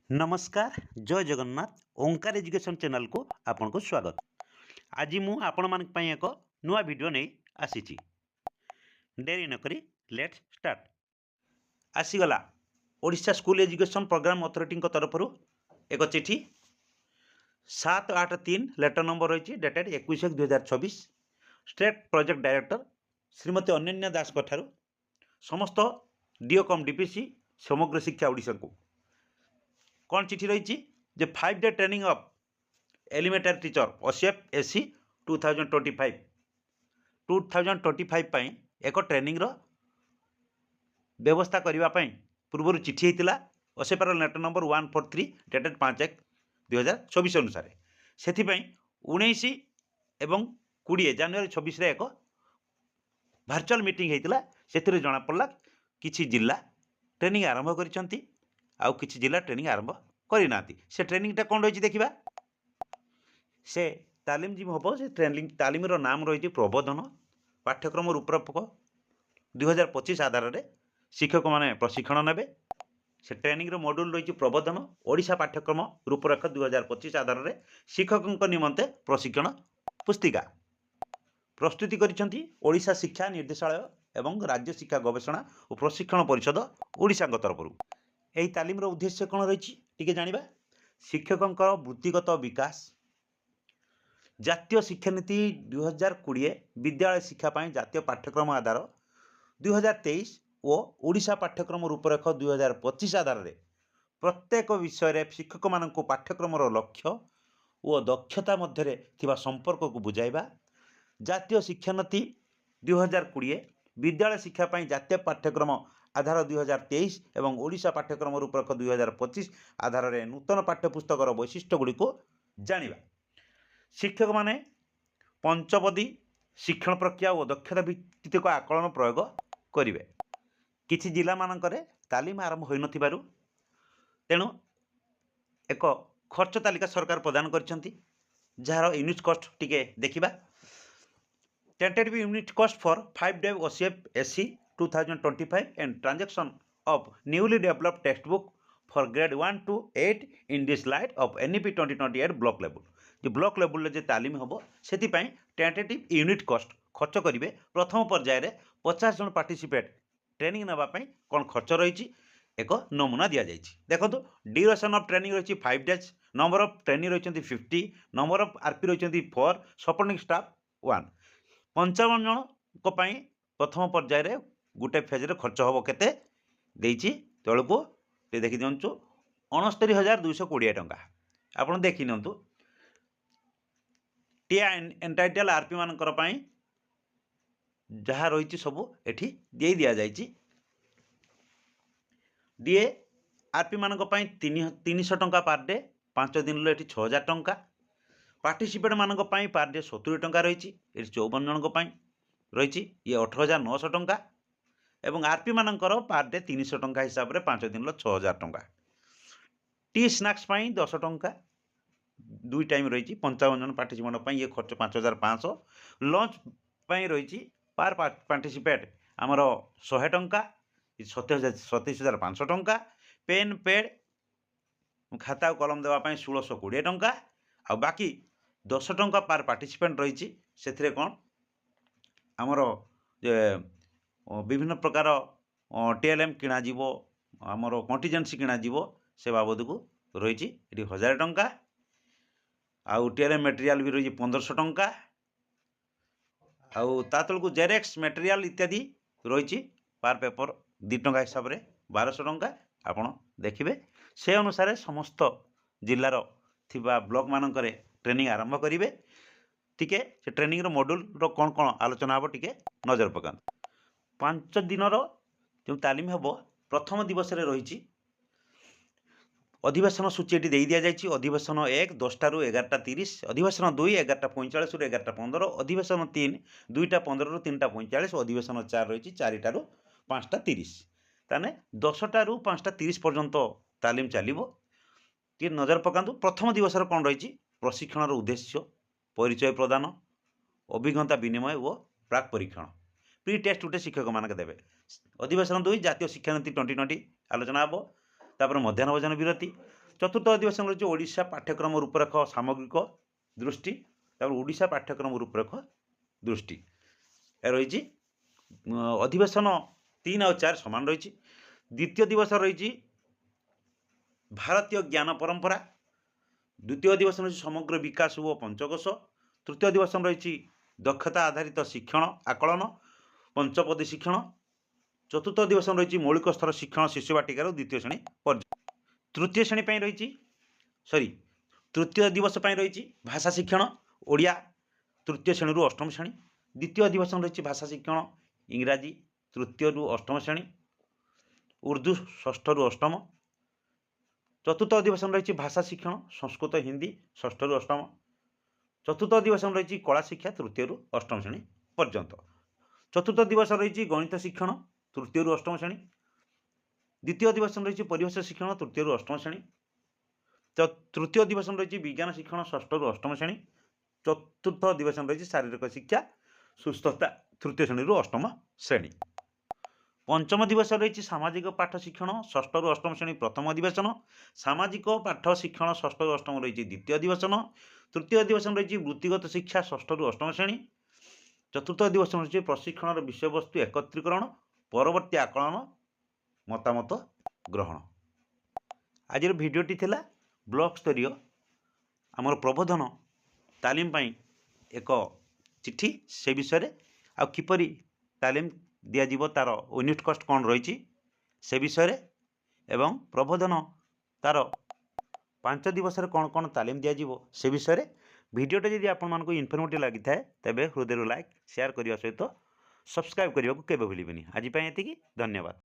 नमस्कार जय जगन्नाथ ओंकार education channel को आपन को स्वागत। आज मु आपण मान पई एक नुआ वीडियो नहीं आसीची। देरी न करी लेट्स स्टार्ट। आसीगला Odisha school education programme authority तरफ एक चिठी 783 लेटर नंबर रही dated 21/1/2024 state project director Shrimati Ananya Das ठारू समस्त डीओ कम डीपीसी समग्र शिक्षा ओडिशा को कौन चिठी रही 5 day training of elementary teacher OCF SC 2025 पाई एक ट्रेनिंग रो व्यवस्था करने पूर्व चिठी होता ओसेपार लेटर नंबर 143 डेटेड 5/1/2024 अनुसार से 19 एवं 20 जानुआरी 26 एक वर्चुअल मीटिंग होता से जना पड़ा किसी जिला ट्रेनिंग आरंभ कर किसी जिला ट्रेनिंग आरंभ करना से ट्रेनिंगटा कौन रही देखा से तालीम जी हम से ट्रेनिंग तालीम नाम रही प्रबोधन पाठ्यक्रम रूपरेखक 2025 आधार में शिक्षक मैंने प्रशिक्षण नेबे से ट्रेनिंग मॉड्यूल रही प्रबोधन ओडिशा पाठ्यक्रम रूपरेखा 2025 आधार में शिक्षकों निमंते प्रशिक्षण पुस्तिका प्रस्तुति करिसेंती ओडिशा शिक्षा निर्देशालय एवं राज्य शिक्षा गवेषणा और प्रशिक्षण परिषद ओडिशा तरफ यही तालीम उद्देश्य कौन रही जानिबा शिक्षकों वृत्तिगत विकास जातीय शिक्षानीति 2020 विद्यालय शिक्षापी जातीय पाठ्यक्रम आधार 2023 और ओडिशा पाठ्यक्रम रूपरेख 2025 आधार में प्रत्येक विषय शिक्षक मान पाठ्यक्रम लक्ष्य और दक्षता मध्य संपर्क को बुझाइबा जातीय शिक्षानीति 2020 विद्यालय शिक्षापी जातीय पाठ्यक्रम आधार 2023 एवं ओडिशा पाठ्यक्रम रूपरेख 2025 आधार में नूतन पाठ्यपुस्तकर वैशिष्ट्य गुड़ी को जानिबा शिक्षक माने पंचपदी शिक्षण प्रक्रिया और दक्षता भित्तिक आकलन प्रयोग करेंगे किसी जिला मानकरे तालीम आरंभ हो नथिबारु तेणु एक खर्च तालिका सरकार प्रदान करछंती जार यूनिट कॉस्ट टिके देखिबा tentative unit cost for 5 day OCF SC 2025 and transaction of newly developed textbook for grade 1 to 8 in this light of NEP 2028 block level जो ब्लॉक लेवल जो तालीम हम से टेंटेटिव यूनिट कॉस्ट खर्च करेंगे प्रथम पर्यायर 50 जन पार्टिसिपेट ट्रेनिंग नापी कौन खर्च रही एक नमूना दि जाए देखो ड्यूरेशन ऑफ ट्रेनिंग रही 5 डेज नंबर ऑफ ट्रेनिंग रही 50 नंबर ऑफ आरपी रही 4 सपोर्टिंग स्टाफ 1 55 जन प्रथम पर्यायर गोटे फेज्रे खर्च हम केते तौक देखी दिंचु 69,220 टंका आपड़ देखी नि टीआ एंटाइटल आरपी मानकर जहाँ रही सब एठी दे दि जाए डीए आरपी मान 300 टंका पर डे 5 दिन ये 6,000 टंका पार्टिसिपेट मान पर डे 70 टंका रही 54 जन रही ये 18,900 टंका एवं आरपी मानकर पर डे 300 टंका हिसाब से 5 दिन 6,000 टंका टी स्नाक्स 10 टंका 2 टाइम रही 55 जन पार्टिसिपेंट ये खर्च 5,500 लंच रही पार पार्टिसिपेट आमर 100 टंका 27,500 टंका पेन पेड खाता कलम देवाई 1,620 टंका आ बाकी 10 टंका पार पार्टिसिपेंट रही से कौन आमर विभिन्न प्रकार टीएलएम किणा आमर कंटीजेंसी किणा से बाबद को रही 1,000 टंका आउ टीएलएम मटेरियल भी रही 1,500 टंका आउ ता तलू जेरेक्स मटेरियल इत्यादि रही पार पेपर 2 टंका हिसाब से 1,200 टंका आपड़ देखिए से अनुसार समस्त जिलार थिबा ब्लॉक मानक ट्रेनिंग आरंभ करेंगे टिके से ट्रेनिंग मॉड्यूल कौन कौन आलोचना हम टिके नजर पका 5 दिन जो तालीम हम प्रथम दिवस रही अधिवेशन सूची ये दि जाए अधिवेशन 1 10 ରୁ 11:30 अधिवेशन 2 11:45 ରୁ 11:15 अधिवेशन 3 2:15 ରୁ 3:45 अधिवेशन 4 रही 4 ରୁ 5:30 ताने 10टा ରୁ 5:30 पर्यंत तालीम चलो टे नजर पकातु प्रथम दिवस कौन रही प्रशिक्षण उद्देश्य परिचय प्रदान अभिज्ञता विनिमय और प्राक परीक्षण प्री टेस्ट गोटे शिक्षक मान देवे अधिवेशन 2 जातीय शिक्षानीति 2020 आलोचना हम तापर मध्याह्न भोजन विरति चतुर्थ अधिवेशन रही ओडिशा पाठ्यक्रम रूपरेख सामग्रिक दृष्टि ओडिशा पाठ्यक्रम रूपरेख दृष्टि रही अधिवेशन 3 और 4 समान रही। द्वितीय दिवस रही भारतीय ज्ञान परंपरा। द्वितीय अधिवेशन रही समग्र विकास व पंचकोश। तृतीय अधिवेशन रही दक्षता आधारित शिक्षण आकलन पंचपदी शिक्षण। चतुर्थ अधिवेशन रही मौलिक स्तर शिक्षण शिशु बाटिकार द्वितीय श्रेणी पर्याय। तृतीय श्रेणी रही तृतीय दिवस रही भाषा शिक्षण ओडिया तृतीय श्रेणी अष्टम श्रेणी। द्वितीय अधिवेशन रही भाषा शिक्षण इंग्राजी तृतीय रु अष्टम श्रेणी उर्दू षष्ठ रु अष्टम। चतुर्थ अधिवेशन रही भाषा शिक्षण संस्कृत हिंदी षष्ठ रु अष्टम। चतुर्थ अधिवेशन रही कला शिक्षा तृतीय रु अष्टम श्रेणी पर्यंत। चतुर्थ दिवस रही गणित शिक्षण तृतीय रु अष्टम श्रेणी। द्वितीय अधिवेशन रही परिवेश शिक्षण तृतीय रु अष्टम श्रेणी। तृतीय अधिवेशन रही विज्ञान शिक्षण षष्ठ रु अष्टम श्रेणी। चतुर्थ अधिवेशन रही शारीरिक शिक्षा सुस्थता तृतीय श्रेणी रु अष्टम श्रेणी। पंचम दिवस रही सामाजिक पाठ शिक्षण षष्ठ रु अष्टम श्रेणी प्रथम अधिवेशन। सामाजिक पाठ शिक्षण षष्ठ रु अष्टम रही द्वितीय अधिवेशन। तृतीय अधिवेशन रही वृत्तिगत शिक्षा षष्ठ रु अष्टम श्रेणी। चतुर्थ अधिवेशन रही प्रशिक्षण विषय वस्तु एकत्रीकरण परवर्ती आकलन मतामत ग्रहण। आज भिडटी थिला ब्लॉक स्तरीय आमर प्रबोधन तालीम पाई एक चिट्ठी से विषय आ किपरि तालीम दिया तार यूनिट कस्ट कौन रही से विषय एवं प्रबोधन तार 5 दिवस कौन कौन तालीम दिया से विषय भिडियोटा जदि आपको इनफर्मेटिव लगी था तेज हृदय लाइक शेयर करने सहित सब्सक्राइब करने को केवे भूलिबेनि। आज एतिकी धन्यवाद।